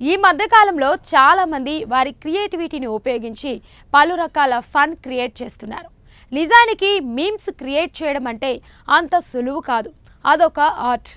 ఈ మధ్యకాలంలో చాలామంది వారి క్రియేటివిటీని ఉపయోగించి పలు రకాల ఫన్ క్రియేట్ చేస్తున్నారు. నిజానికి మీమ్స్ క్రియేట్ చేయడం అంటే అంత సులువు కాదు, అదొక ఆర్ట్.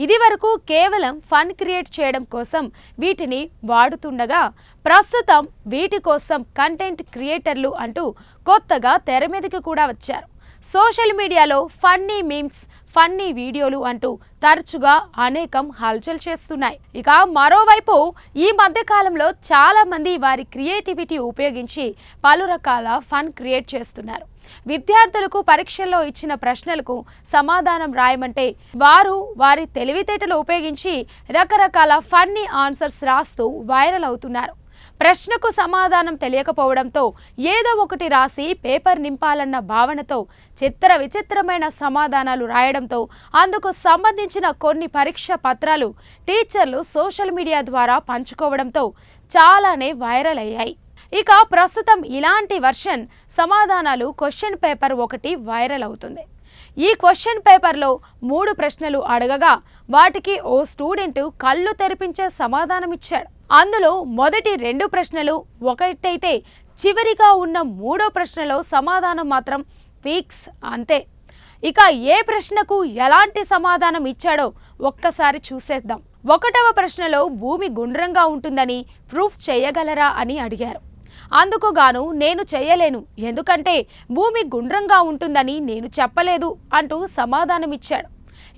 ఇది వరకు కేవలం ఫన్ క్రియేట్ చేయడం కోసం వీటిని వాడుతుండగా ప్రస్తుతం వీటి కోసం కంటెంట్ క్రియేటర్లు అంటూ కొత్తగా తెర మీదకి కూడా వచ్చారు. సోషల్ మీడియాలో ఫన్నీ మీమ్స్, ఫన్నీ వీడియోలు అంటూ తరచుగా అనేకం హల్చల్ చేస్తున్నాయి. ఇక మరోవైపు ఈ మధ్య కాలంలో చాలా మంది వారి క్రియేటివిటీ ఉపయోగించి పలు రకాల ఫన్ క్రియేట్ చేస్తున్నారు. విద్యార్థులకు పరీక్షల్లో ఇచ్చిన ప్రశ్నలకు సమాధానం రాయమంటే వారు వారి తెలివితేటలు ఉపయోగించి రకరకాల ఫన్నీ ఆన్సర్స్ రాస్తూ వైరల్ అవుతున్నారు. ప్రశ్నకు సమాధానం తెలియకపోవడంతో ఏదో ఒకటి రాసి పేపర్ నింపాలన్న భావనతో చిత్ర విచిత్రమైన సమాధానాలు రాయడంతో అందుకు సంబంధించిన కొన్ని పరీక్ష పత్రాలు టీచర్లు సోషల్ మీడియా ద్వారా పంచుకోవడంతో చాలానే వైరల్ అయ్యాయి. ఇక ప్రస్తుతం ఇలాంటి వర్షన్ సమాధానాలు క్వశ్చన్ పేపర్ ఒకటి వైరల్ అవుతుంది. ఈ క్వశ్చన్ పేపర్లో 3 ప్రశ్నలు అడగగా వాటికి ఓ స్టూడెంట్ కళ్ళు తెరిపించే సమాధానం ఇచ్చాడు. అందులో మొదటి 2 ప్రశ్నలు ఒకటైతే చివరిగా ఉన్న 3వ ప్రశ్నలో సమాధానం మాత్రం ఫిక్స్ అంతే. ఇక ఏ ప్రశ్నకు ఎలాంటి సమాధానం ఇచ్చాడో ఒక్కసారి చూసేద్దాం. 1వ ప్రశ్నలో భూమి గుండ్రంగా ఉంటుందని ప్రూఫ్ చేయగలరా అని అడిగారు. అందుకు గాను నేను చేయలేను, ఎందుకంటే భూమి గుండ్రంగా ఉంటుందని నేను చెప్పలేదు అంటూ సమాధానమిచ్చాడు.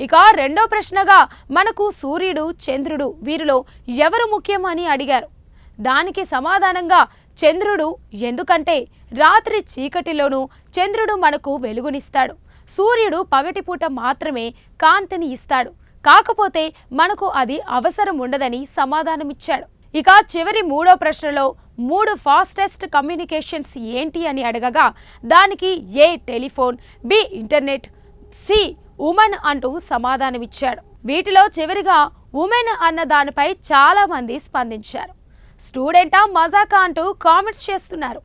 ఇక 2వ ప్రశ్నగా మనకు సూర్యుడు, చంద్రుడు వీరిలో ఎవరు ముఖ్యం అని అడిగారు. దానికి సమాధానంగా చంద్రుడు, ఎందుకంటే రాత్రి చీకటిలోనూ చంద్రుడు మనకు వెలుగునిస్తాడు, సూర్యుడు పగటిపూట మాత్రమే కాంతిని ఇస్తాడు, కాకపోతే మనకు అది అవసరం ఉండదని సమాధానమిచ్చాడు. ఇక చివరి 3వ ప్రశ్నలో 3 ఫాస్టెస్ట్ కమ్యూనికేషన్స్ ఏంటి అని అడగగా దానికి A telephone, B internet, C women అంటూ సమాధానమిచ్చాడు. వీటిలో చివరిగా ఉమెన్ అన్న దానిపై చాలా మంది స్పందించారు. స్టూడెంటా మజాకా అంటూ కామెంట్స్ చేస్తున్నారు.